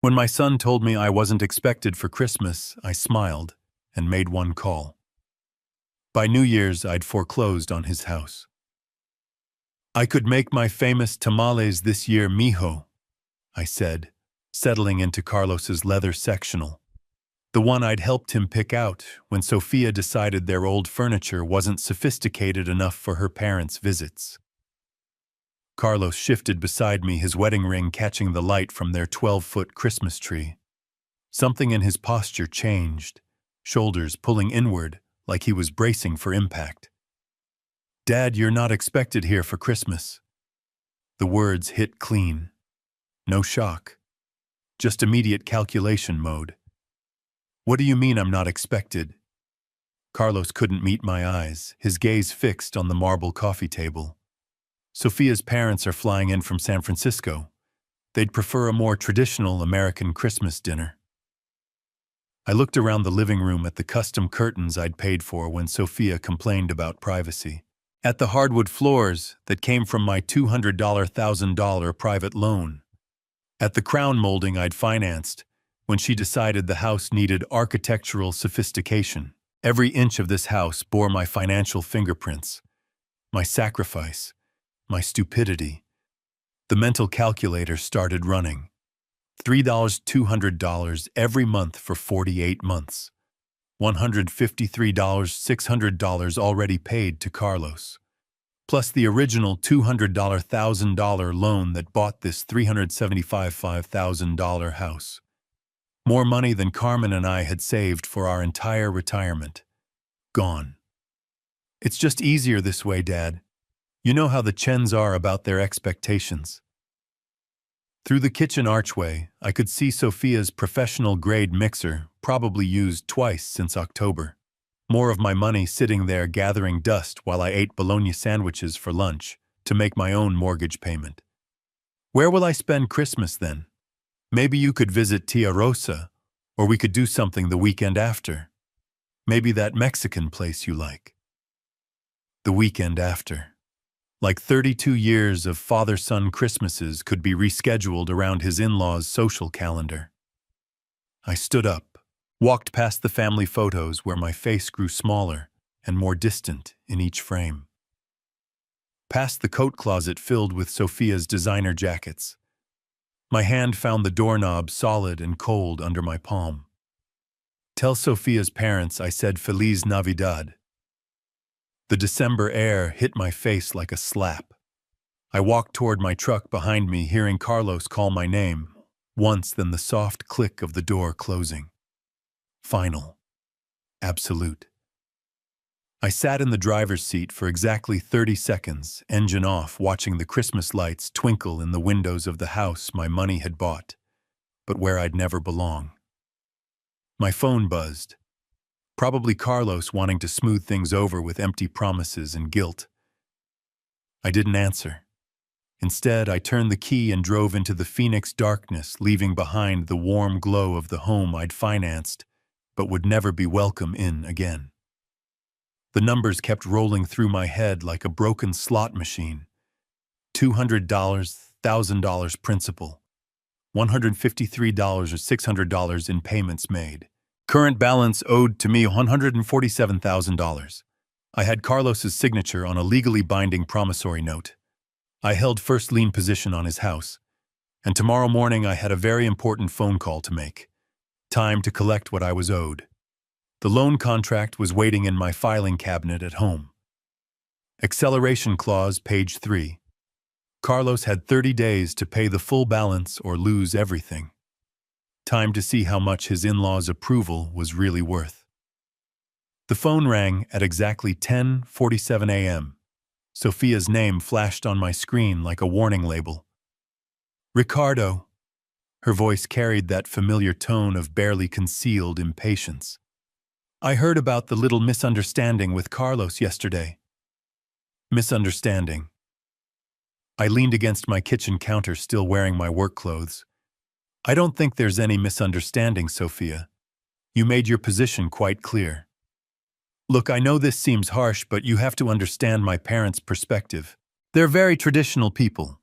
When my son told me I wasn't expected for Christmas, I smiled and made one call. By New Year's, I'd foreclosed on his house. I could make my famous tamales this year, mijo, I said, settling into Carlos's leather sectional, the one I'd helped him pick out when Sophia decided their old furniture wasn't sophisticated enough for her parents' visits. Carlos shifted beside me, his wedding ring catching the light from their 12-foot Christmas tree. Something in his posture changed, shoulders pulling inward like he was bracing for impact. "Dad, you're not expected here for Christmas." The words hit clean. No shock. Just immediate calculation mode. "What do you mean I'm not expected?" Carlos couldn't meet my eyes, his gaze fixed on the marble coffee table. Sophia's parents are flying in from San Francisco. They'd prefer a more traditional American Christmas dinner. I looked around the living room at the custom curtains I'd paid for when Sophia complained about privacy. At the hardwood floors that came from my $200,000 private loan. At the crown molding I'd financed when she decided the house needed architectural sophistication. Every inch of this house bore my financial fingerprints, my sacrifice, my stupidity. The mental calculator started running. $3, $200 every month for 48 months. $153, $600 already paid to Carlos. Plus the original $200,000 loan that bought this $375,000 house. More money than Carmen and I had saved for our entire retirement. Gone. "It's just easier this way, Dad. You know how the Chens are about their expectations." Through the kitchen archway, I could see Sophia's professional-grade mixer, probably used twice since October. More of my money sitting there gathering dust while I ate bologna sandwiches for lunch to make my own mortgage payment. "Where will I spend Christmas then? Maybe you could visit Tia Rosa, or we could do something the weekend after. Maybe that Mexican place you like." The weekend after. Like 32 years of father-son Christmases could be rescheduled around his in-laws' social calendar. I stood up, walked past the family photos where my face grew smaller and more distant in each frame. Past the coat closet filled with Sophia's designer jackets. My hand found the doorknob solid and cold under my palm. "Tell Sophia's parents I said Feliz Navidad." The December air hit my face like a slap. I walked toward my truck behind me, hearing Carlos call my name, once then the soft click of the door closing. Final. Absolute. I sat in the driver's seat for exactly 30 seconds, engine off, watching the Christmas lights twinkle in the windows of the house my money had bought, but where I'd never belong. My phone buzzed. Probably Carlos wanting to smooth things over with empty promises and guilt. I didn't answer. Instead, I turned the key and drove into the Phoenix darkness, leaving behind the warm glow of the home I'd financed, but would never be welcome in again. The numbers kept rolling through my head like a broken slot machine. $200, $1,000 principal. $153 or $600 in payments made. Current balance owed to me $147,000. I had Carlos's signature on a legally binding promissory note. I held first lien position on his house. And tomorrow morning I had a very important phone call to make. Time to collect what I was owed. The loan contract was waiting in my filing cabinet at home. Acceleration clause, page 3. Carlos had 30 days to pay the full balance or lose everything. Time to see how much his in-laws' approval was really worth. The phone rang at exactly 10:47 a.m. Sophia's name flashed on my screen like a warning label. "Ricardo." Her voice carried that familiar tone of barely concealed impatience. "I heard about the little misunderstanding with Carlos yesterday." Misunderstanding. I leaned against my kitchen counter, still wearing my work clothes. "I don't think there's any misunderstanding, Sophia. You made your position quite clear. Look, I know this seems harsh, but you have to understand my parents' perspective. They're very traditional people.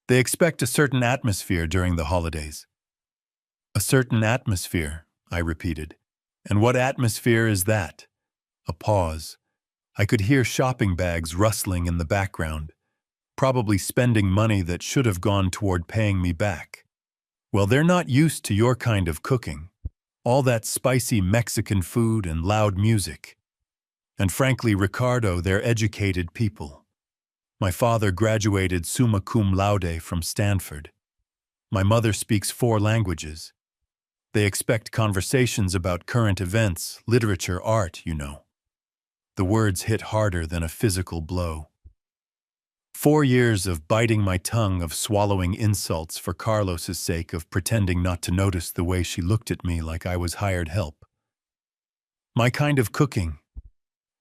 They expect a certain atmosphere during the holidays. A certain atmosphere, I repeated. And what atmosphere is that? A pause. I could hear shopping bags rustling in the background, probably spending money that should have gone toward paying me back. Well, they're not used to your kind of cooking. All that spicy Mexican food and loud music. And frankly, Ricardo, they're educated people. My father graduated summa cum laude from Stanford. My mother speaks 4 languages. They expect conversations about current events, literature, art, you know. The words hit harder than a physical blow. 4 years of biting my tongue, of swallowing insults for Carlos's sake, of pretending not to notice the way she looked at me like I was hired help. My kind of cooking,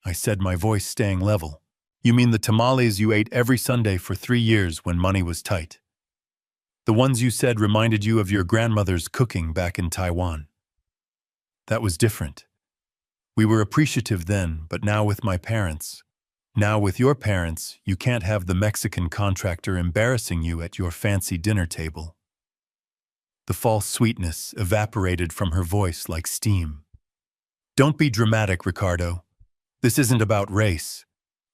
I said, my voice staying level. You mean the tamales you ate every Sunday for 3 years when money was tight? The ones you said reminded you of your grandmother's cooking back in Taiwan. That was different. We were appreciative then, but now with my parents, now with your parents, you can't have the Mexican contractor embarrassing you at your fancy dinner table. The false sweetness evaporated from her voice like steam. Don't be dramatic, Ricardo. This isn't about race.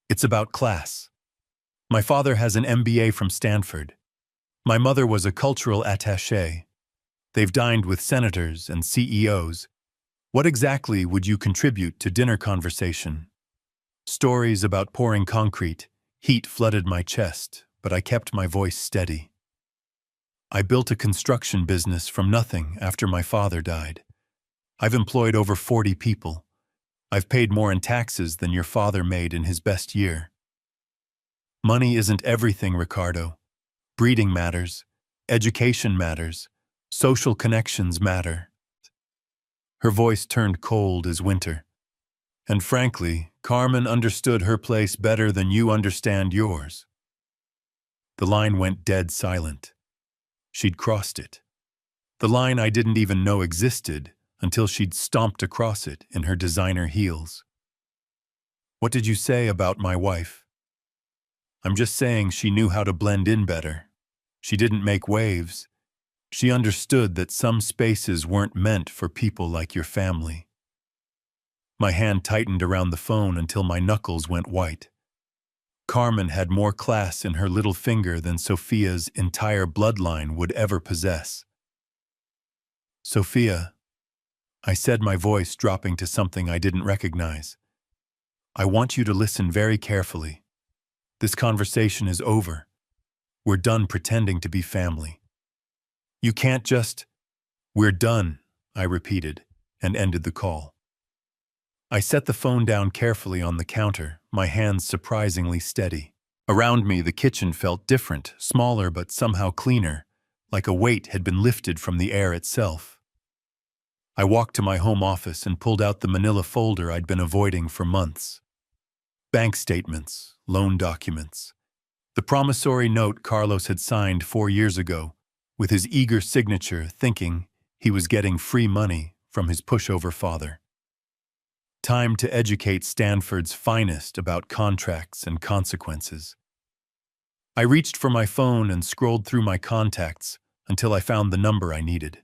It's about class. My father has an MBA from Stanford. My mother was a cultural attaché. They've dined with senators and CEOs. What exactly would you contribute to dinner conversation? Stories about pouring concrete. Heat flooded my chest, but I kept my voice steady. I built a construction business from nothing after my father died. I've employed over 40 people. I've paid more in taxes than your father made in his best year. Money isn't everything, Ricardo. Breeding matters. Education matters. Social connections matter. Her voice turned cold as winter. And frankly, Carmen understood her place better than you understand yours. The line went dead silent. She'd crossed it. The line I didn't even know existed until she'd stomped across it in her designer heels. What did you say about my wife? I'm just saying she knew how to blend in better. She didn't make waves. She understood that some spaces weren't meant for people like your family. My hand tightened around the phone until my knuckles went white. Carmen had more class in her little finger than Sophia's entire bloodline would ever possess. Sophia, I said, my voice dropping to something I didn't recognize. I want you to listen very carefully. This conversation is over. We're done pretending to be family. You can't just... We're done, I repeated, and ended the call. I set the phone down carefully on the counter, my hands surprisingly steady. Around me, the kitchen felt different, smaller but somehow cleaner, like a weight had been lifted from the air itself. I walked to my home office and pulled out the manila folder I'd been avoiding for months. Bank statements, loan documents. The promissory note Carlos had signed 4 years ago, with his eager signature, thinking he was getting free money from his pushover father. Time to educate Stanford's finest about contracts and consequences. I reached for my phone and scrolled through my contacts until I found the number I needed.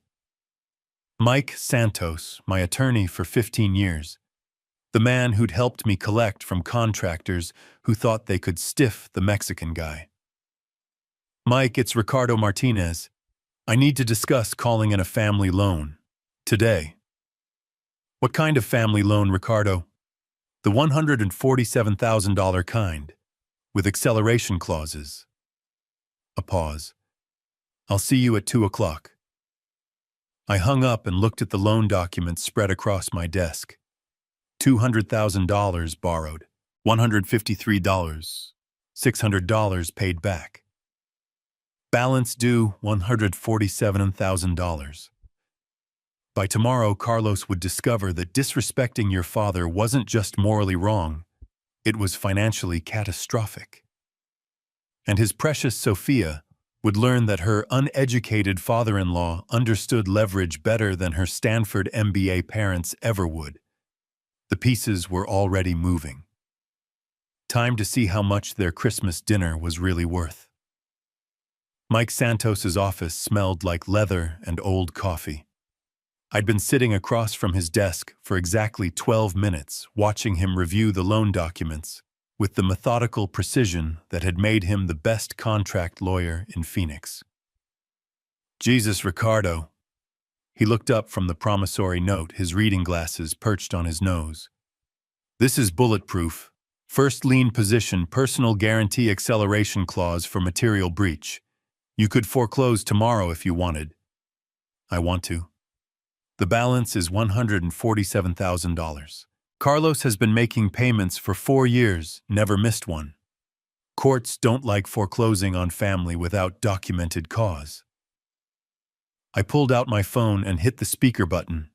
Mike Santos, my attorney for 15 years. The man who'd helped me collect from contractors who thought they could stiff the Mexican guy. Mike, it's Ricardo Martinez. I need to discuss calling in a family loan. Today. What kind of family loan, Ricardo? The $147,000 kind, with acceleration clauses. A pause. I'll see you at 2 o'clock. I hung up and looked at the loan documents spread across my desk. $200,000 borrowed, $153, $600 paid back. Balance due $147,000. By tomorrow, Carlos would discover that disrespecting your father wasn't just morally wrong, it was financially catastrophic. And his precious Sophia would learn that her uneducated father-in-law understood leverage better than her Stanford MBA parents ever would. The pieces were already moving. Time to see how much their Christmas dinner was really worth. Mike Santos's office smelled like leather and old coffee. I'd been sitting across from his desk for exactly 12 minutes, watching him review the loan documents with the methodical precision that had made him the best contract lawyer in Phoenix. Jesus, Ricardo. He looked up from the promissory note, his reading glasses perched on his nose. This is bulletproof. First lien position, personal guarantee acceleration clause for material breach. You could foreclose tomorrow if you wanted. I want to. The balance is $147,000. Carlos has been making payments for 4 years, never missed one. Courts don't like foreclosing on family without documented cause. I pulled out my phone and hit the speaker button.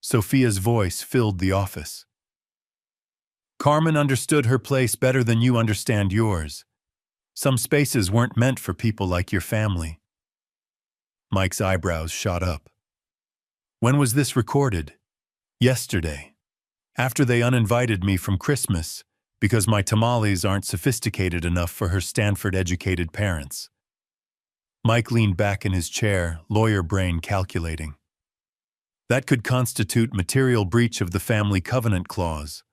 Sophia's voice filled the office. Carmen understood her place better than you understand yours. Some spaces weren't meant for people like your family. Mike's eyebrows shot up. When was this recorded? Yesterday. After they uninvited me from Christmas because my tamales aren't sophisticated enough for her Stanford-educated parents. Mike leaned back in his chair, lawyer brain calculating. That could constitute material breach of the family covenant clause.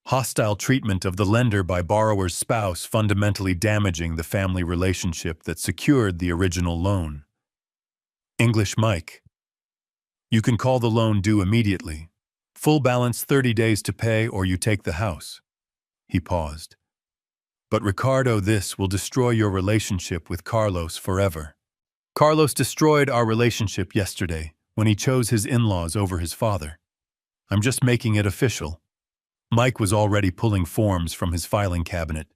Hostile treatment of the lender by borrower's spouse fundamentally damaging the family relationship that secured the original loan. English Mike. You can call the loan due immediately. Full balance 30 days to pay or you take the house. He paused. But Ricardo, this will destroy your relationship with Carlos forever. Carlos destroyed our relationship yesterday when he chose his in-laws over his father. I'm just making it official. Mike was already pulling forms from his filing cabinet.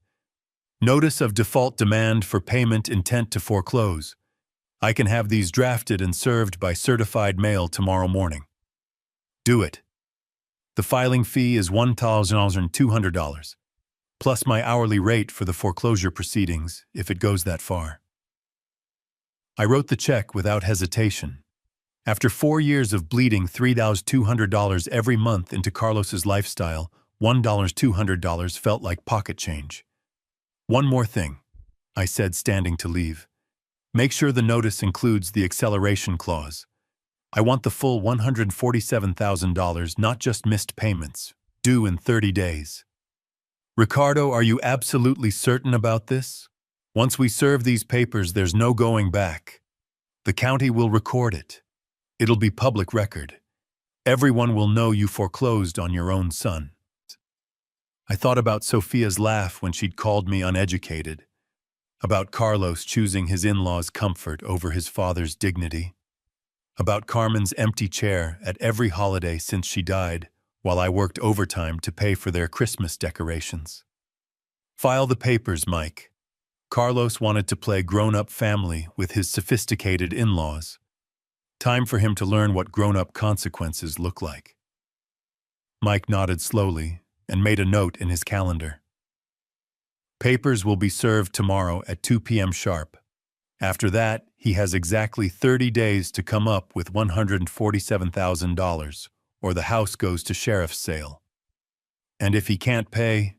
Notice of default demand for payment intent to foreclose. I can have these drafted and served by certified mail tomorrow morning. Do it. The filing fee is $1,200, plus my hourly rate for the foreclosure proceedings, if it goes that far. I wrote the check without hesitation. After 4 years of bleeding $3,200 every month into Carlos's lifestyle, $1,200 felt like pocket change. One more thing, I said, standing to leave. Make sure the notice includes the acceleration clause. I want the full $147,000, not just missed payments, due in 30 days. Ricardo, are you absolutely certain about this? Once we serve these papers, there's no going back. The county will record it. It'll be public record. Everyone will know you foreclosed on your own son. I thought about Sophia's laugh when she'd called me uneducated, about Carlos choosing his in-laws' comfort over his father's dignity, about Carmen's empty chair at every holiday since she died, while I worked overtime to pay for their Christmas decorations. File the papers, Mike. Carlos wanted to play grown-up family with his sophisticated in-laws. Time for him to learn what grown-up consequences look like. Mike nodded slowly and made a note in his calendar. Papers will be served tomorrow at 2 p.m. sharp. After that, he has exactly 30 days to come up with $147,000, or the house goes to sheriff's sale. And if he can't pay,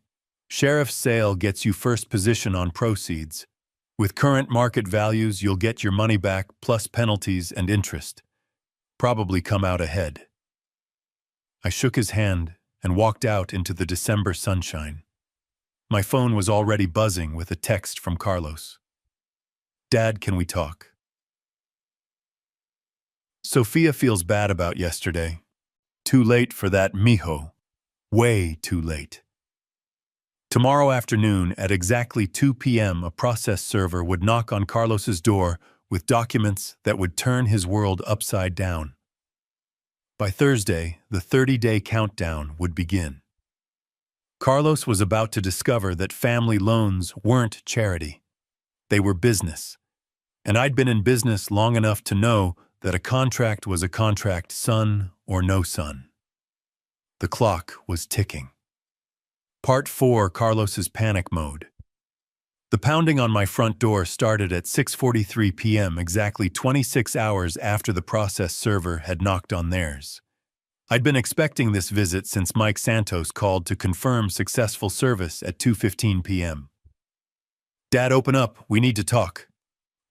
sheriff's sale gets you first position on proceeds. With current market values, you'll get your money back plus penalties and interest. Probably come out ahead. I shook his hand and walked out into the December sunshine. My phone was already buzzing with a text from Carlos. Dad, can we talk? Sophia feels bad about yesterday. Too late for that, mijo. Way too late. Tomorrow afternoon at exactly 2 p.m., a process server would knock on Carlos's door with documents that would turn his world upside down. By Thursday, the 30-day countdown would begin. Carlos was about to discover that family loans weren't charity. They were business. And I'd been in business long enough to know that a contract was a contract, son or no son. The clock was ticking. Part 4, Carlos's panic mode. The pounding on my front door started at 6:43 p.m., exactly 26 hours after the process server had knocked on theirs. I'd been expecting this visit since Mike Santos called to confirm successful service at 2:15 p.m. Dad, open up. We need to talk.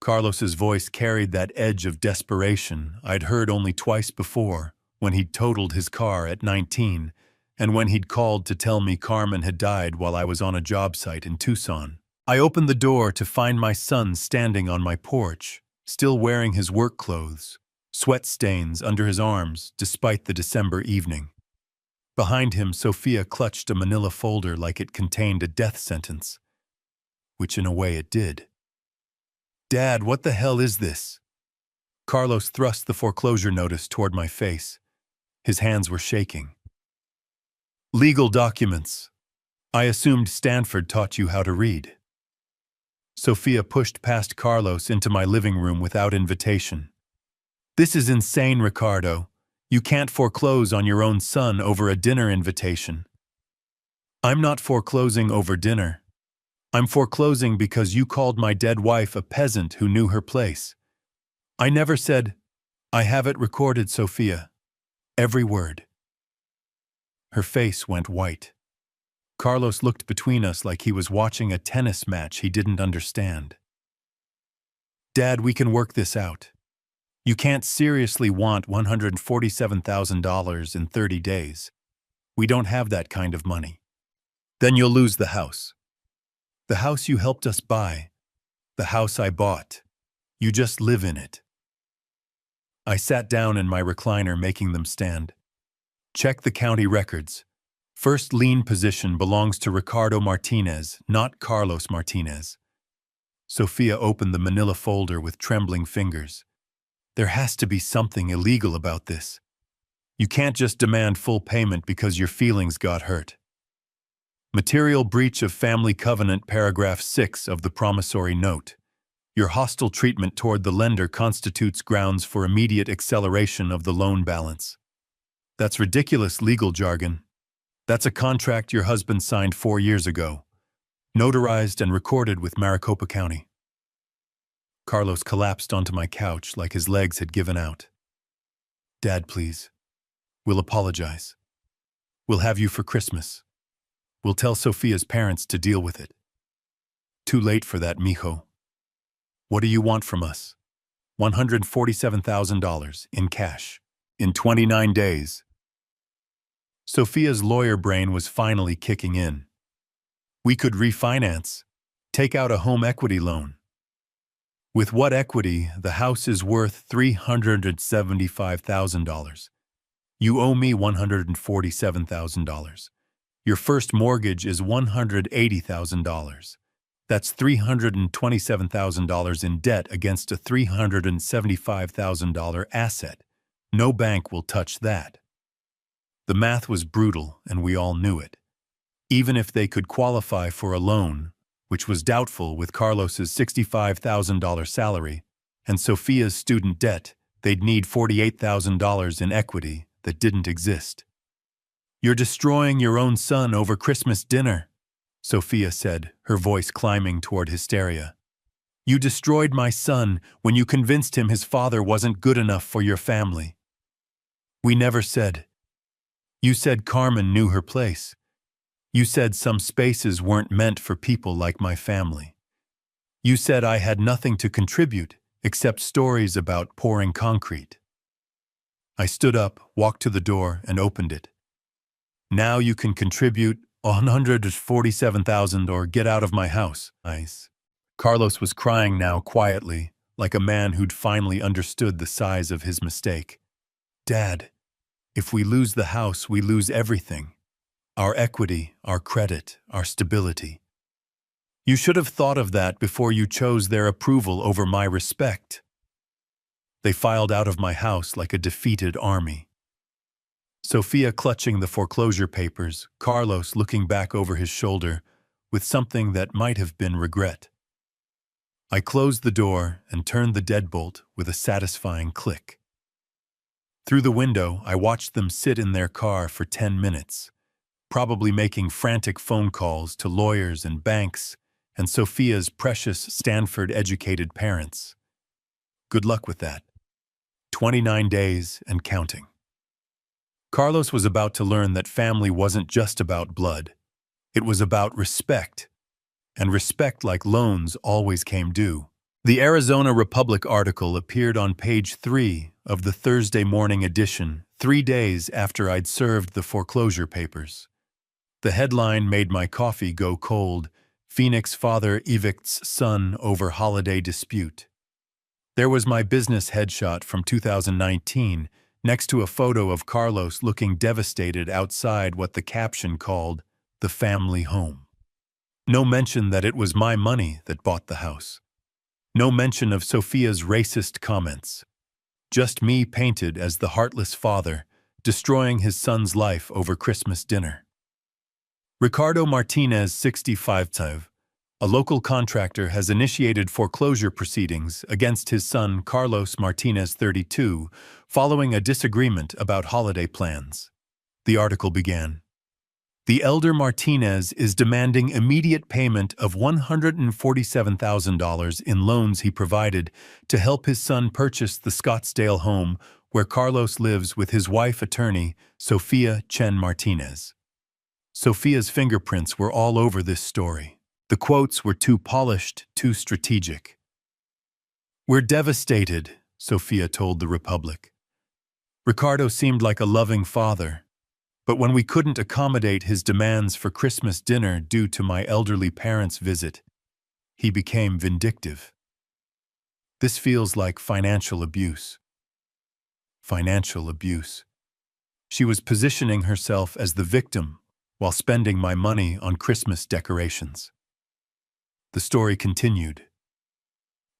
Carlos's voice carried that edge of desperation I'd heard only twice before, when he'd totaled his car at 19, and when he'd called to tell me Carmen had died while I was on a job site in Tucson. I opened the door to find my son standing on my porch, still wearing his work clothes, sweat stains under his arms despite the December evening. Behind him, Sophia clutched a manila folder like it contained a death sentence, which in a way it did. "Dad, what the hell is this?" Carlos thrust the foreclosure notice toward my face. His hands were shaking. "Legal documents. I assumed Stanford taught you how to read." Sophia pushed past Carlos into my living room without invitation. "This is insane, Ricardo. You can't foreclose on your own son over a dinner invitation." "I'm not foreclosing over dinner. I'm foreclosing because you called my dead wife a peasant who knew her place. I never said—" "I have it recorded, Sophia. Every word." Her face went white. Carlos looked between us like he was watching a tennis match he didn't understand. "Dad, we can work this out. You can't seriously want $147,000 in 30 days. We don't have that kind of money. Then you'll lose the house. The house you helped us buy. The house I bought. You just live in it." I sat down in my recliner, making them stand. "Check the county records. First lien position belongs to Ricardo Martinez, not Carlos Martinez." Sophia opened the manila folder with trembling fingers. "There has to be something illegal about this. You can't just demand full payment because your feelings got hurt." "Material breach of family covenant, paragraph 6 of the promissory note. Your hostile treatment toward the lender constitutes grounds for immediate acceleration of the loan balance." "That's ridiculous legal jargon. That's a contract your husband signed 4 years ago, notarized and recorded with Maricopa County." Carlos collapsed onto my couch like his legs had given out. "Dad, please. We'll apologize. We'll have you for Christmas. We'll tell Sophia's parents to deal with it." "Too late for that, mijo. What do you want from us?" $147,000 in cash. In 29 days. Sophia's lawyer brain was finally kicking in. "We could refinance. Take out a home equity loan." "With what equity? The house is worth $375,000. You owe me $147,000. Your first mortgage is $180,000. That's $327,000 in debt against a $375,000 asset. No bank will touch that." The math was brutal, and we all knew it. Even if they could qualify for a loan, which was doubtful with Carlos's $65,000 salary, and Sophia's student debt, they'd need $48,000 in equity that didn't exist. "You're destroying your own son over Christmas dinner," Sophia said, her voice climbing toward hysteria. "You destroyed my son when you convinced him his father wasn't good enough for your family." "We never said." "You said Carmen knew her place. You said some spaces weren't meant for people like my family. You said I had nothing to contribute except stories about pouring concrete." I stood up, walked to the door, and opened it. "Now you can contribute $147,000 or get out of my house." Carlos was crying now quietly, like a man who'd finally understood the size of his mistake. "Dad, if we lose the house, we lose everything. Our equity, our credit, our stability. You should have thought of that before you chose their approval over my respect." They filed out of my house like a defeated army. Sophia clutching the foreclosure papers, Carlos looking back over his shoulder with something that might have been regret. I closed the door and turned the deadbolt with a satisfying click. Through the window, I watched them sit in their car for 10 minutes, probably making frantic phone calls to lawyers and banks and Sophia's precious Stanford-educated parents. Good luck with that. 29 days and counting. Carlos was about to learn that family wasn't just about blood. It was about respect. And respect, like loans, always came due. The Arizona Republic article appeared on page 3 of the Thursday morning edition 3 days after I'd served the foreclosure papers. The headline made my coffee go cold: Phoenix father evicts son over holiday dispute. There was my business headshot from 2019, next to a photo of Carlos looking devastated outside what the caption called the family home. No mention that it was my money that bought the house. No mention of Sophia's racist comments. Just me painted as the heartless father, destroying his son's life over Christmas dinner. Ricardo Martinez, 65, a local contractor, has initiated foreclosure proceedings against his son Carlos Martinez, 32, following a disagreement about holiday plans. The article began, "The elder Martinez is demanding immediate payment of $147,000 in loans he provided to help his son purchase the Scottsdale home where Carlos lives with his wife attorney, Sophia Chen Martinez." Sophia's fingerprints were all over this story. The quotes were too polished, too strategic. "We're devastated," Sophia told the Republic. "Ricardo seemed like a loving father, but when we couldn't accommodate his demands for Christmas dinner due to my elderly parents' visit, he became vindictive. This feels like financial abuse." Financial abuse. She was positioning herself as the victim while spending my money on Christmas decorations. The story continued.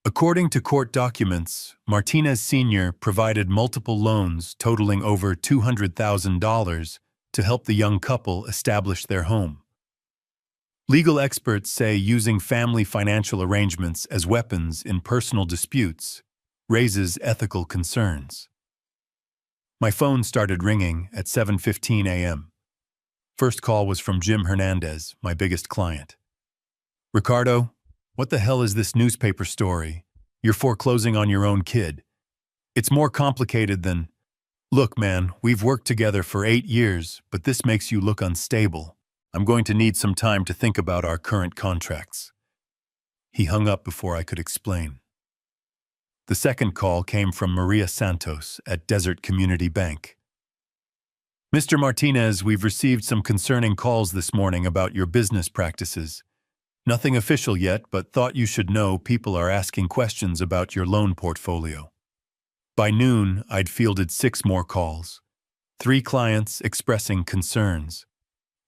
According to court documents, Martinez Sr. provided multiple loans totaling over $200,000 to help the young couple establish their home. Legal experts say using family financial arrangements as weapons in personal disputes raises ethical concerns. My phone started ringing at 7:15 a.m. First call was from Jim Hernandez, my biggest client. "Ricardo, what the hell is this newspaper story? You're foreclosing on your own kid. It's more complicated than... Look, man, we've worked together for 8 years, but this makes you look unstable. I'm going to need some time to think about our current contracts." He hung up before I could explain. The second call came from Maria Santos at Desert Community Bank. "Mr. Martinez, we've received some concerning calls this morning about your business practices. Nothing official yet, but thought you should know people are asking questions about your loan portfolio." By noon, I'd fielded 6 more calls. 3 clients expressing concerns.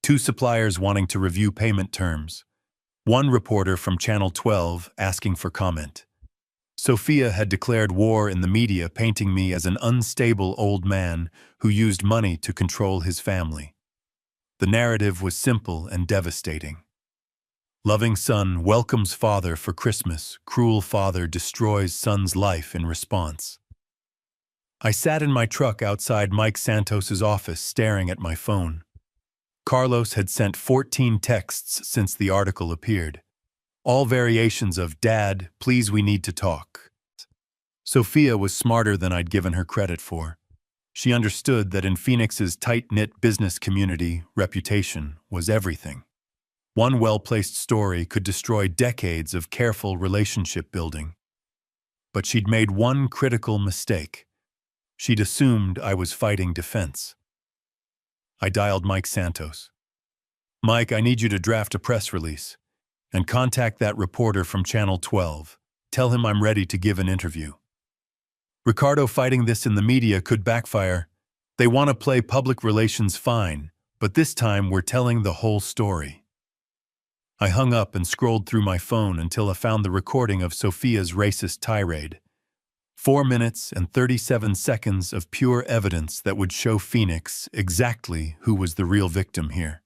2 suppliers wanting to review payment terms. 1 reporter from Channel 12 asking for comment. Sophia had declared war in the media, painting me as an unstable old man who used money to control his family. The narrative was simple and devastating. Loving son welcomes father for Christmas. Cruel father destroys son's life in response. I sat in my truck outside Mike Santos's office staring at my phone. Carlos had sent 14 texts since the article appeared. All variations of, "Dad, please, we need to talk." Sophia was smarter than I'd given her credit for. She understood that in Phoenix's tight-knit business community, reputation was everything. One well-placed story could destroy decades of careful relationship building. But she'd made one critical mistake. She'd assumed I was fighting defense. I dialed Mike Santos. "Mike, I need you to draft a press release. And contact that reporter from Channel 12. Tell him I'm ready to give an interview. Ricardo fighting this in the media could backfire. They want to play public relations fine, but this time we're telling the whole story." I hung up and scrolled through my phone until I found the recording of Sophia's racist tirade. 4 minutes and 37 seconds of pure evidence that would show Phoenix exactly who was the real victim here.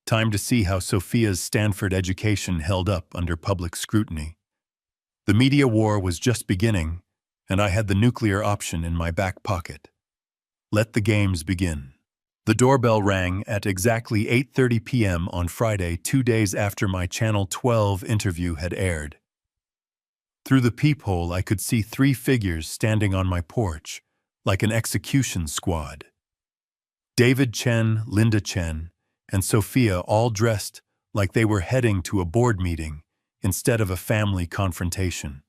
Time to see how Sophia's Stanford education held up under public scrutiny. The media war was just beginning, and I had the nuclear option in my back pocket. Let the games begin. The doorbell rang at exactly 8:30 p.m. on Friday, 2 days after my Channel 12 interview had aired. Through the peephole, I could see 3 figures standing on my porch, like an execution squad. David Chen, Linda Chen, and Sophia, all dressed like they were heading to a board meeting instead of a family confrontation.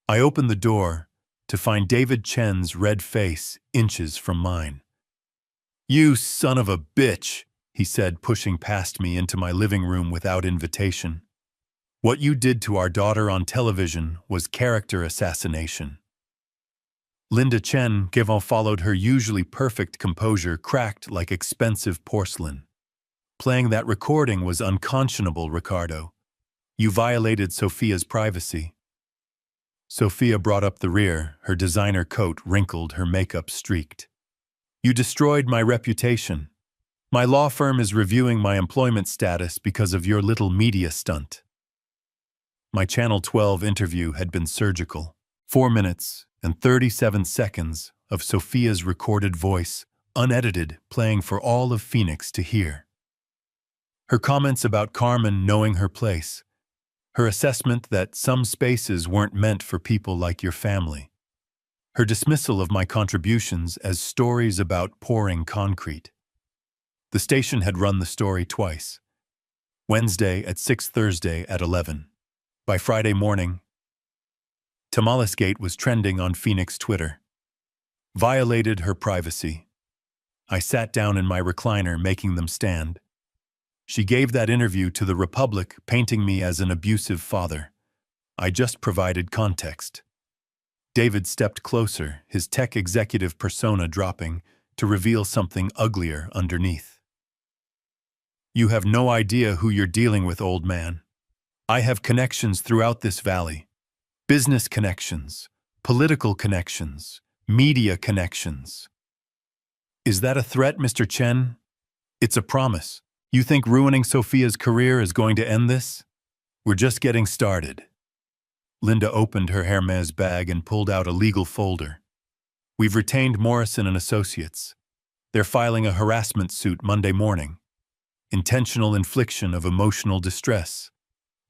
I opened the door, to find David Chen's red face inches from mine. "You son of a bitch," he said, pushing past me into my living room without invitation. "What you did to our daughter on television was character assassination." Linda Chen followed her usually perfect composure, cracked like expensive porcelain. "Playing that recording was unconscionable, Ricardo. You violated Sophia's privacy." Sophia brought up the rear, her designer coat wrinkled, her makeup streaked. "You destroyed my reputation. My law firm is reviewing my employment status because of your little media stunt." My Channel 12 interview had been surgical. 4 minutes and 37 seconds of Sophia's recorded voice, unedited, playing for all of Phoenix to hear. Her comments about Carmen knowing her place. Her assessment that some spaces weren't meant for people like your family. Her dismissal of my contributions as stories about pouring concrete. The station had run the story twice. Wednesday at 6, Thursday at 11. By Friday morning, Tamales-gate was trending on Phoenix Twitter. Violated her privacy. I sat down in my recliner, making them stand. She gave that interview to the Republic, painting me as an abusive father. I just provided context. David stepped closer, his tech executive persona dropping, to reveal something uglier underneath. "You have no idea who you're dealing with, old man. I have connections throughout this valley. Business connections, political connections, media connections." "Is that a threat, Mr. Chen?" "It's a promise. You think ruining Sophia's career is going to end this? We're just getting started." Linda opened her Hermes bag and pulled out a legal folder. "We've retained Morrison and Associates. They're filing a harassment suit Monday morning. Intentional infliction of emotional distress,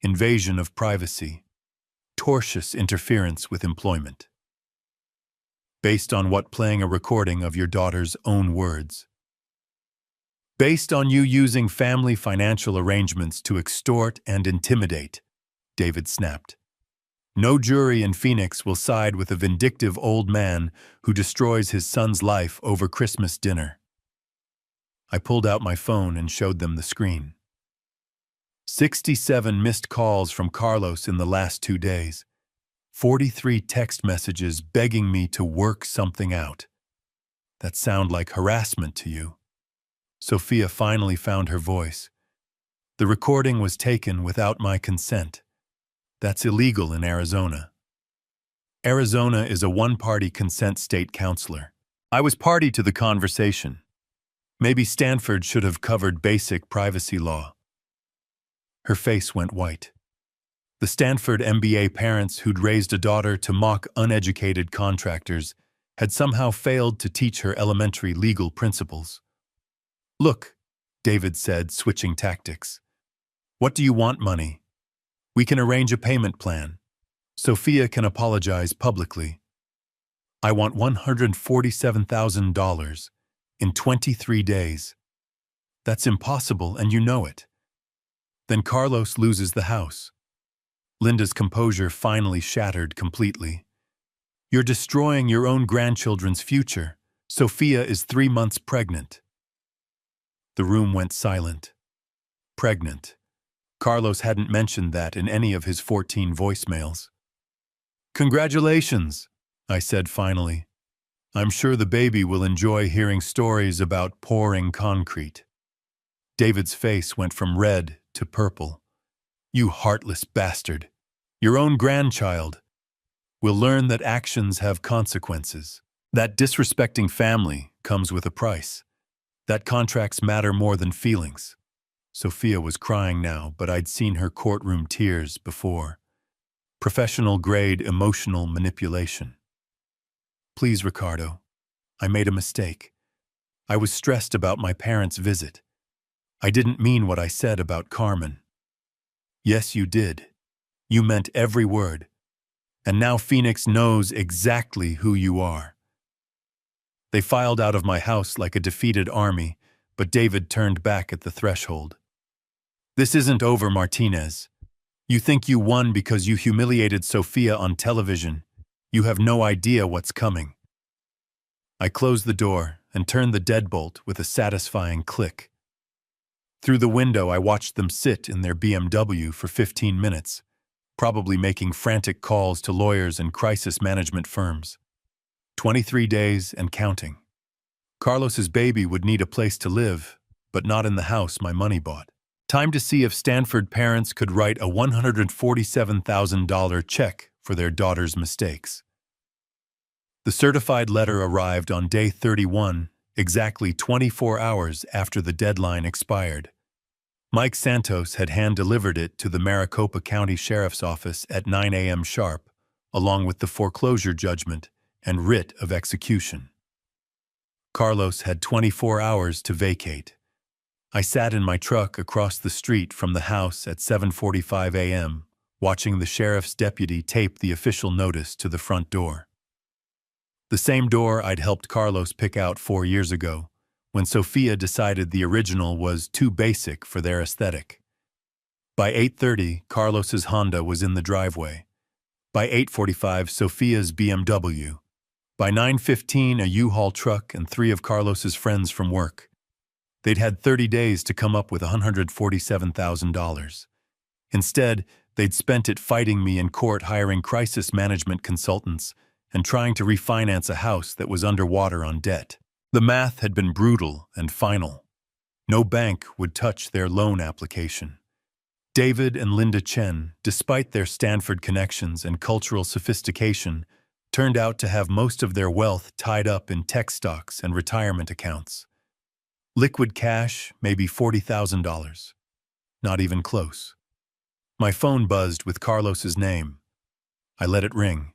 invasion of privacy, tortious interference with employment." "Based on what? Playing a recording of your daughter's own words." "Based on you using family financial arrangements to extort and intimidate," David snapped. "No jury in Phoenix will side with a vindictive old man who destroys his son's life over Christmas dinner." I pulled out my phone and showed them the screen. 67 missed calls from Carlos in the last 2 days. 43 text messages begging me to work something out. That sound like harassment to you? Sophia finally found her voice. "The recording was taken without my consent. That's illegal in Arizona. Arizona is a one-party consent state counselor. I was party to the conversation. Maybe Stanford should have covered basic privacy law." Her face went white. The Stanford MBA parents who'd raised a daughter to mock uneducated contractors had somehow failed to teach her elementary legal principles. "Look," David said, switching tactics. "What do you want, money? We can arrange a payment plan. Sophia can apologize publicly. I want $147,000 in 23 days. That's impossible, and you know it." "Then Carlos loses the house." Linda's composure finally shattered completely. "You're destroying your own grandchildren's future. Sophia is 3 months pregnant." The room went silent. Pregnant. Carlos hadn't mentioned that in any of his 14 voicemails. "Congratulations," I said finally. "I'm sure the baby will enjoy hearing stories about pouring concrete." David's face went from red to purple. "You heartless bastard. Your own grandchild will learn that actions have consequences. That disrespecting family comes with a price. That contracts matter more than feelings." Sophia was crying now, but I'd seen her courtroom tears before. Professional-grade emotional manipulation. "Please, Ricardo. I made a mistake. I was stressed about my parents' visit. I didn't mean what I said about Carmen." "Yes, you did. You meant every word. And now Phoenix knows exactly who you are." They filed out of my house like a defeated army, but David turned back at the threshold. "This isn't over, Martinez. You think you won because you humiliated Sophia on television. You have no idea what's coming. I closed the door and turned the deadbolt with a satisfying click. Through the window, I watched them sit in their BMW for 15 minutes, probably making frantic calls to lawyers and crisis management firms. 23 days and counting. Carlos's baby would need a place to live, but not in the house my money bought. Time to see if Stanford parents could write a $147,000 check for their daughter's mistakes. The certified letter arrived on day 31, exactly 24 hours after the deadline expired. Mike Santos had hand-delivered it to the Maricopa County Sheriff's Office at 9 a.m. sharp, along with the foreclosure judgment and writ of execution. Carlos had 24 hours to vacate. I sat in my truck across the street from the house at 7:45 a.m., watching the sheriff's deputy tape the official notice to the front door. The same door I'd helped Carlos pick out 4 years ago, when Sophia decided the original was too basic for their aesthetic. By 8:30, Carlos's Honda was in the driveway. By 8:45, Sophia's BMW. By 9:15, a U-Haul truck and 3 of Carlos's friends from work. They'd had 30 days to come up with $147,000. Instead, they'd spent it fighting me in court, hiring crisis management consultants and trying to refinance a house that was underwater on debt. The math had been brutal and final. No bank would touch their loan application. David and Linda Chen, despite their Stanford connections and cultural sophistication, turned out to have most of their wealth tied up in tech stocks and retirement accounts. Liquid cash, maybe $40,000. Not even close. My phone buzzed with Carlos's name. I let it ring.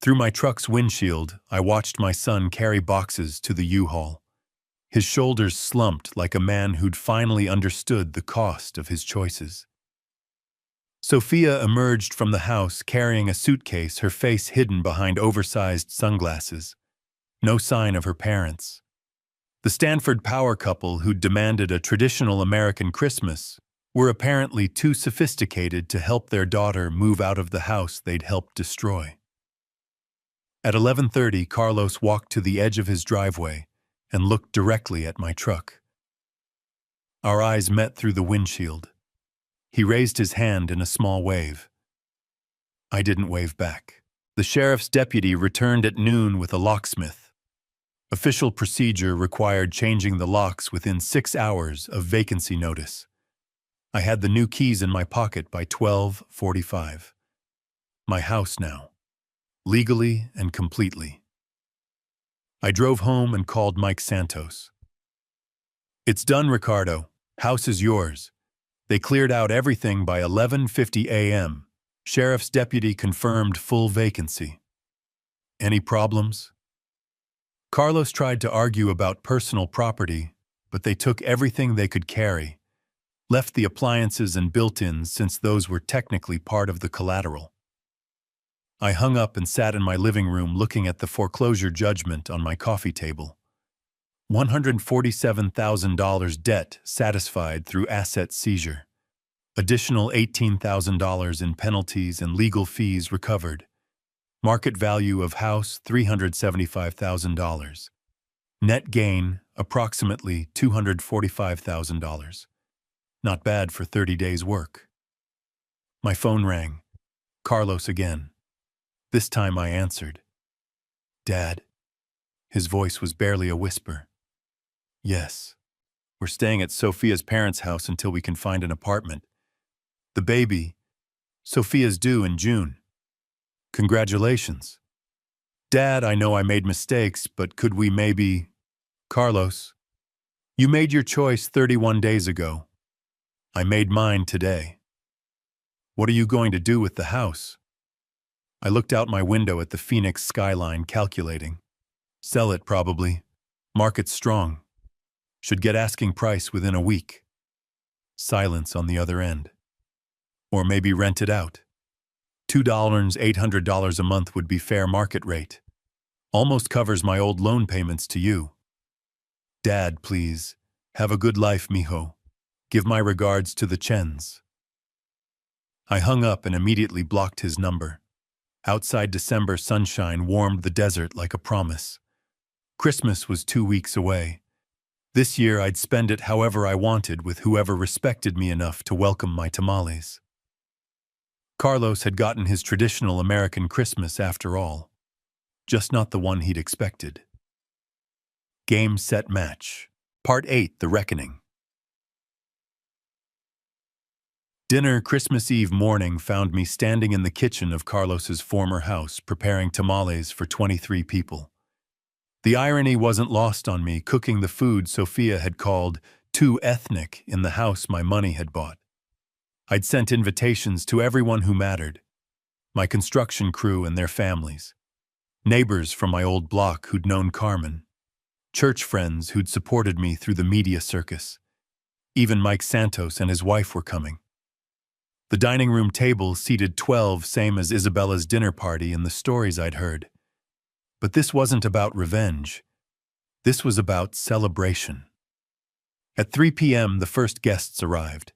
Through my truck's windshield, I watched my son carry boxes to the U-Haul. His shoulders slumped like a man who'd finally understood the cost of his choices. Sophia emerged from the house carrying a suitcase, her face hidden behind oversized sunglasses. No sign of her parents. The Stanford power couple who'd demanded a traditional American Christmas were apparently too sophisticated to help their daughter move out of the house they'd helped destroy. At 11:30, Carlos walked to the edge of his driveway and looked directly at my truck. Our eyes met through the windshield. He raised his hand in a small wave. I didn't wave back. The sheriff's deputy returned at noon with a locksmith. Official procedure required changing the locks within 6 hours of vacancy notice. I had the new keys in my pocket by 12:45. My house now. Legally and completely. I drove home and called Mike Santos. It's done, Ricardo. House is yours. They cleared out everything by 11:50 a.m. Sheriff's deputy confirmed full vacancy. Any problems? Carlos tried to argue about personal property, but they took everything they could carry, left the appliances and built-ins since those were technically part of the collateral. I hung up and sat in my living room looking at the foreclosure judgment on my coffee table. $147,000 debt satisfied through asset seizure. Additional $18,000 in penalties and legal fees recovered. Market value of house $375,000. Net gain approximately $245,000. Not bad for 30 days' work. My phone rang. Carlos again. This time I answered. Dad. His voice was barely a whisper. Yes. We're staying at Sophia's parents' house until we can find an apartment. The baby, Sophia's due in June. Congratulations. Dad, I know I made mistakes, but could we maybe... Carlos, you made your choice 31 days ago. I made mine today. What are you going to do with the house? I looked out my window at the Phoenix skyline, calculating. Sell it, probably. Market's strong. Should get asking price within a week. Silence on the other end. Or maybe rent it out. $2,800 a month would be fair market rate. Almost covers my old loan payments to you. Dad, please. Have a good life, mijo. Give my regards to the Chens. I hung up and immediately blocked his number. Outside, December sunshine warmed the desert like a promise. Christmas was 2 weeks away. This year I'd spend it however I wanted with whoever respected me enough to welcome my tamales. Carlos had gotten his traditional American Christmas after all, just not the one he'd expected. Game, Set, Match. Part 8, The Reckoning. Dinner Christmas Eve morning found me standing in the kitchen of Carlos's former house preparing tamales for 23 people. The irony wasn't lost on me cooking the food Sophia had called too ethnic in the house my money had bought. I'd sent invitations to everyone who mattered, my construction crew and their families, neighbors from my old block who'd known Carmen, church friends who'd supported me through the media circus. Even Mike Santos and his wife were coming. The dining room table seated 12, same as Isabella's dinner party and the stories I'd heard. But this wasn't about revenge. This was about celebration. At 3 p.m., the first guests arrived.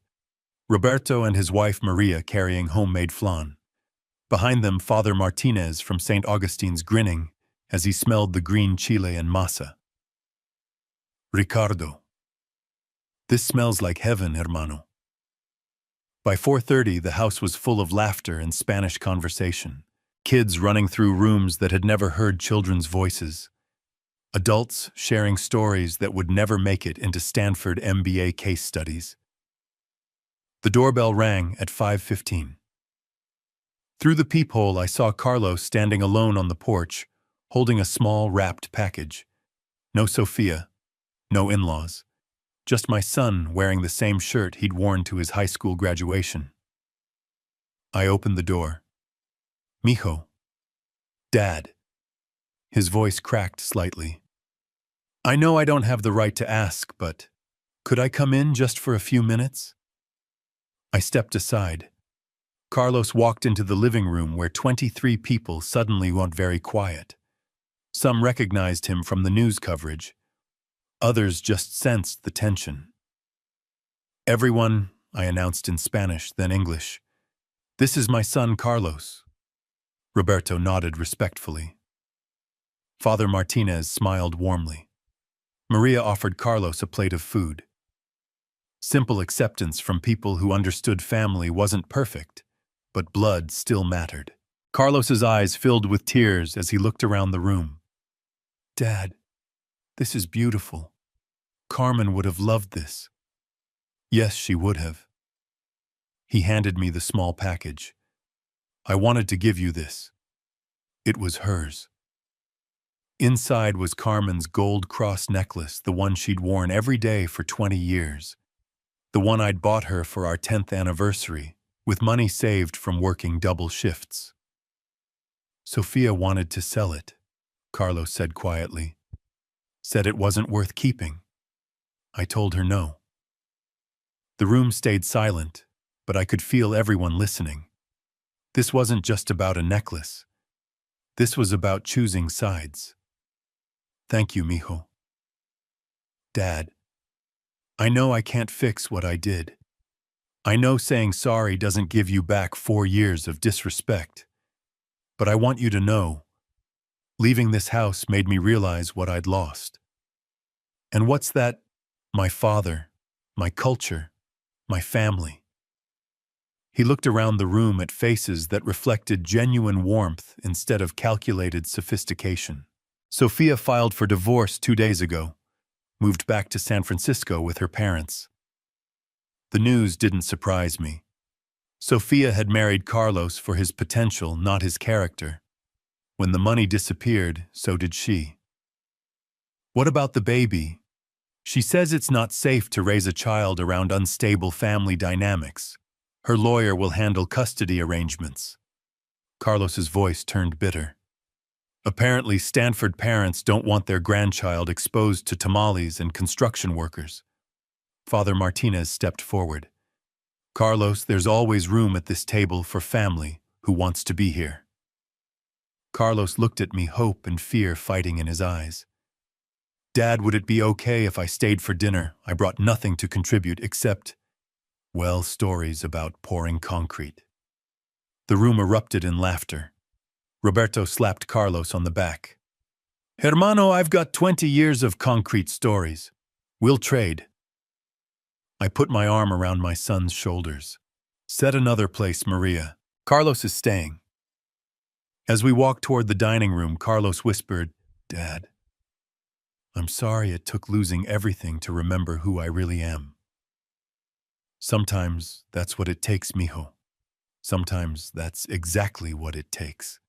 Roberto and his wife Maria carrying homemade flan. Behind them, Father Martinez from St. Augustine's grinning as he smelled the green chile and masa. Ricardo. This smells like heaven, hermano. By 4:30, the house was full of laughter and Spanish conversation. Kids running through rooms that had never heard children's voices. Adults sharing stories that would never make it into Stanford MBA case studies. The doorbell rang at 5:15. Through the peephole, I saw Carlos standing alone on the porch, holding a small wrapped package. No Sophia, no in-laws. Just my son wearing the same shirt he'd worn to his high school graduation. I opened the door. Mijo. Dad. His voice cracked slightly. I know I don't have the right to ask, but could I come in just for a few minutes? I stepped aside. Carlos walked into the living room where 23 people suddenly went very quiet. Some recognized him from the news coverage. Others just sensed the tension. Everyone, I announced in Spanish, then English. This is my son, Carlos. Roberto nodded respectfully. Father Martinez smiled warmly. Maria offered Carlos a plate of food. Simple acceptance from people who understood family wasn't perfect, but blood still mattered. Carlos's eyes filled with tears as he looked around the room. Dad, this is beautiful. Carmen would have loved this. Yes, she would have. He handed me the small package. I wanted to give you this. It was hers. Inside was Carmen's gold cross necklace, the one she'd worn every day for 20 years. The one I'd bought her for our 10th anniversary, with money saved from working double shifts. Sophia wanted to sell it, Carlos said quietly. Said it wasn't worth keeping. I told her no. The room stayed silent, but I could feel everyone listening. This wasn't just about a necklace. This was about choosing sides. Thank you, mijo. Dad, I know I can't fix what I did. I know saying sorry doesn't give you back 4 years of disrespect. But I want you to know, leaving this house made me realize what I'd lost. And what's that? My father, my culture, my family. He looked around the room at faces that reflected genuine warmth instead of calculated sophistication. Sophia filed for divorce 2 days ago, moved back to San Francisco with her parents. The news didn't surprise me. Sophia had married Carlos for his potential, not his character. When the money disappeared, so did she. What about the baby? She says it's not safe to raise a child around unstable family dynamics. Her lawyer will handle custody arrangements. Carlos's voice turned bitter. Apparently, Stanford parents don't want their grandchild exposed to tamales and construction workers. Father Martinez stepped forward. Carlos, there's always room at this table for family who wants to be here. Carlos looked at me, hope and fear fighting in his eyes. Dad, would it be okay if I stayed for dinner? I brought nothing to contribute except, well, stories about pouring concrete. The room erupted in laughter. Roberto slapped Carlos on the back. Hermano, I've got 20 years of concrete stories. We'll trade. I put my arm around my son's shoulders. Set another place, Maria. Carlos is staying. As we walked toward the dining room, Carlos whispered, Dad, I'm sorry it took losing everything to remember who I really am. Sometimes that's what it takes, mijo. Sometimes that's exactly what it takes.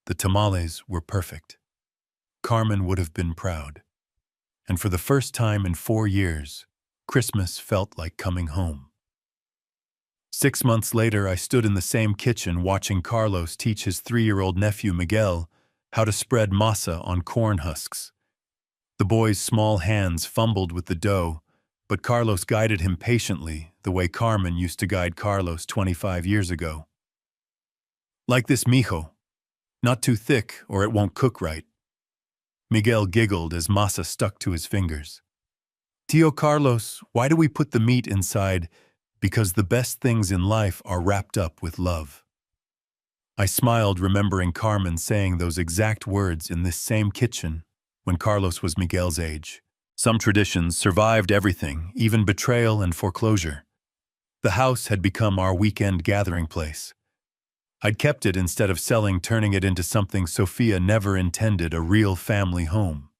The tamales were perfect. Carmen would have been proud. And for the first time in 4 years, Christmas felt like coming home. 6 months later, I stood in the same kitchen watching Carlos teach his 3-year-old nephew Miguel how to spread masa on corn husks. The boy's small hands fumbled with the dough, but Carlos guided him patiently the way Carmen used to guide Carlos 25 years ago. Like this, mijo. Not too thick or it won't cook right. Miguel giggled as masa stuck to his fingers. Tío Carlos, why do we put the meat inside? Because the best things in life are wrapped up with love. I smiled, remembering Carmen saying those exact words in this same kitchen when Carlos was Miguel's age. Some traditions survived everything, even betrayal and foreclosure. The house had become our weekend gathering place. I'd kept it instead of selling, turning it into something Sofia never intended, a real family home.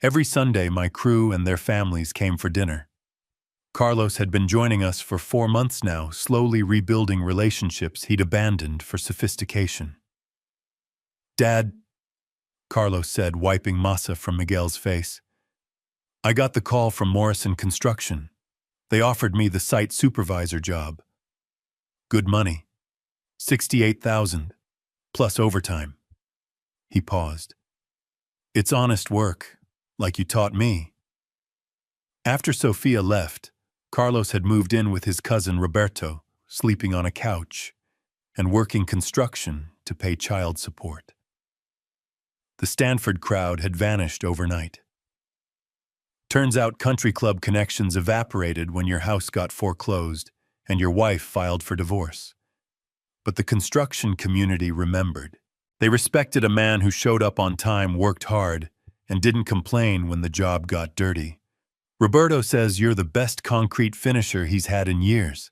Every Sunday, my crew and their families came for dinner. Carlos had been joining us for 4 months now, slowly rebuilding relationships he'd abandoned for sophistication. Dad, Carlos said, wiping masa from Miguel's face, I got the call from Morrison Construction. They offered me the site supervisor job. Good money. 68,000, plus overtime. He paused. It's honest work, like you taught me. After Sofia left, Carlos had moved in with his cousin Roberto, sleeping on a couch, and working construction to pay child support. The Stanford crowd had vanished overnight. Turns out country club connections evaporated when your house got foreclosed and your wife filed for divorce. But the construction community remembered. They respected a man who showed up on time, worked hard, and didn't complain when the job got dirty. Roberto says you're the best concrete finisher he's had in years.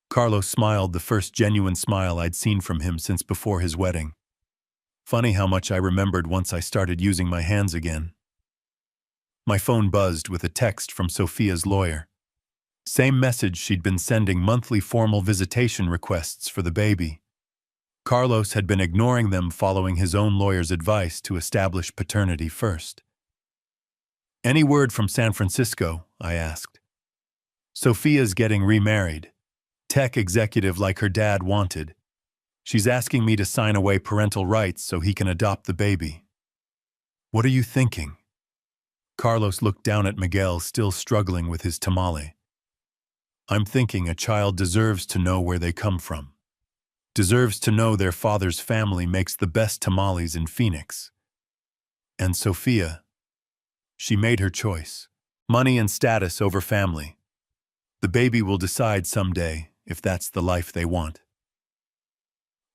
Carlos smiled, the first genuine smile I'd seen from him since before his wedding. Funny how much I remembered once I started using my hands again. My phone buzzed with a text from Sofia's lawyer. Same message she'd been sending monthly formal visitation requests for the baby. Carlos had been ignoring them, following his own lawyer's advice to establish paternity first. Any word from San Francisco? I asked. Sofia's getting remarried. Tech executive like her dad wanted. She's asking me to sign away parental rights so he can adopt the baby. What are you thinking? Carlos looked down at Miguel, still struggling with his tamale. I'm thinking a child deserves to know where they come from. Deserves to know their father's family makes the best tamales in Phoenix. And Sofia, she made her choice. Money and status over family. The baby will decide someday if that's the life they want.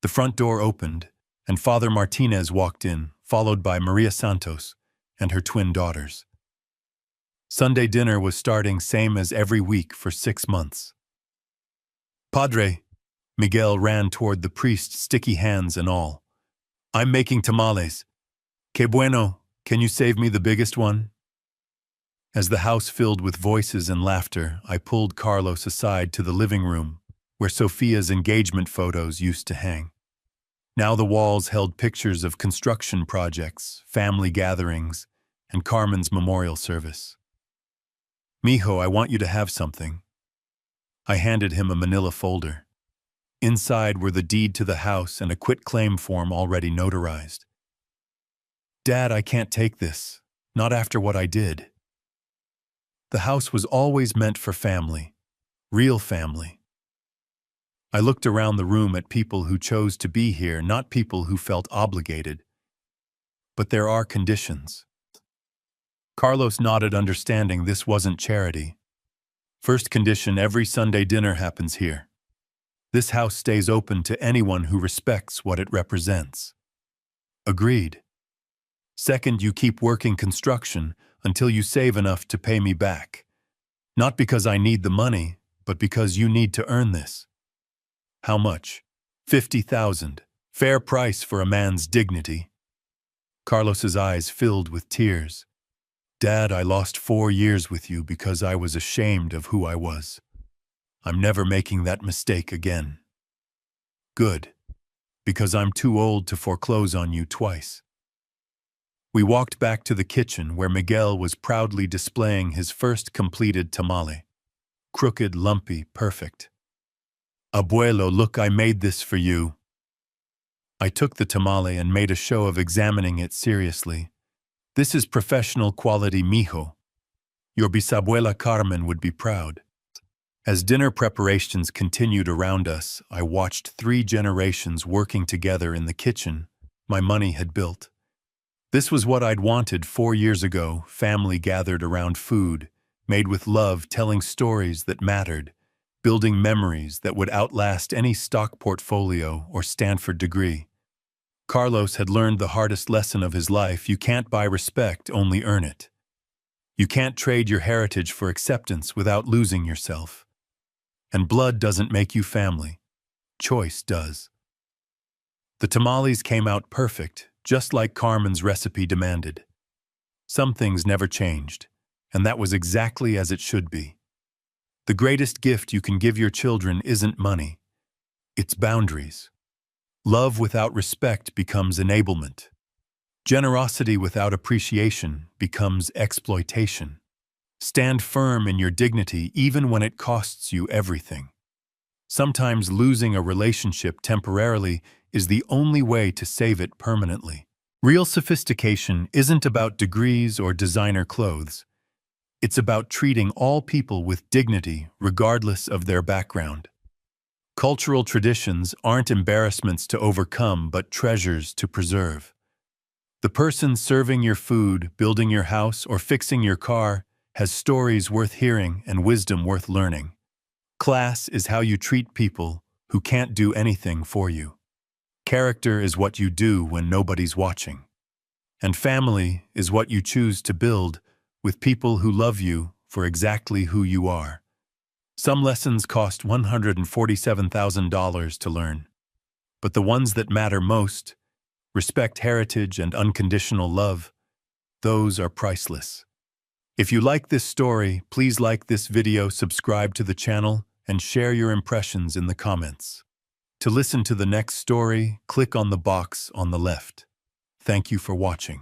The front door opened, and Father Martinez walked in, followed by Maria Santos and her twin daughters. Sunday dinner was starting, same as every week for 6 months. Padre, Miguel ran toward the priest, sticky hands and all. I'm making tamales. Que bueno, can you save me the biggest one? As the house filled with voices and laughter, I pulled Carlos aside to the living room, where Sofia's engagement photos used to hang. Now the walls held pictures of construction projects, family gatherings, and Carmen's memorial service. Mijo, I want you to have something. I handed him a manila folder. Inside were the deed to the house and a quitclaim form already notarized. Dad, I can't take this. Not after what I did. The house was always meant for family. Real family. I looked around the room at people who chose to be here, not people who felt obligated. But there are conditions. Carlos nodded, understanding this wasn't charity. First condition, every Sunday dinner happens here. This house stays open to anyone who respects what it represents. Agreed. Second, you keep working construction until you save enough to pay me back. Not because I need the money, but because you need to earn this. How much? 50,000. Fair price for a man's dignity. Carlos's eyes filled with tears. Dad, I lost 4 years with you because I was ashamed of who I was. I'm never making that mistake again. Good, because I'm too old to foreclose on you twice. We walked back to the kitchen where Miguel was proudly displaying his first completed tamale. Crooked, lumpy, perfect. Abuelo, look, I made this for you. I took the tamale and made a show of examining it seriously. This is professional quality, mijo. Your bisabuela Carmen would be proud. As dinner preparations continued around us, I watched 3 generations working together in the kitchen my money had built. This was what I'd wanted 4 years ago, family gathered around food, made with love, telling stories that mattered, building memories that would outlast any stock portfolio or Stanford degree. Carlos had learned the hardest lesson of his life: you can't buy respect, only earn it. You can't trade your heritage for acceptance without losing yourself. And blood doesn't make you family. Choice does. The tamales came out perfect, just like Carmen's recipe demanded. Some things never changed, and that was exactly as it should be. The greatest gift you can give your children isn't money. It's boundaries. Love without respect becomes enablement. Generosity without appreciation becomes exploitation. Stand firm in your dignity even when it costs you everything. Sometimes losing a relationship temporarily is the only way to save it permanently. Real sophistication isn't about degrees or designer clothes. It's about treating all people with dignity regardless of their background. Cultural traditions aren't embarrassments to overcome, but treasures to preserve. The person serving your food, building your house, or fixing your car has stories worth hearing and wisdom worth learning. Class is how you treat people who can't do anything for you. Character is what you do when nobody's watching. And family is what you choose to build with people who love you for exactly who you are. Some lessons cost $147,000 to learn, but the ones that matter most, respect, heritage, and unconditional love, those are priceless. If you like this story, please like this video, subscribe to the channel, and share your impressions in the comments. To listen to the next story, click on the box on the left. Thank you for watching.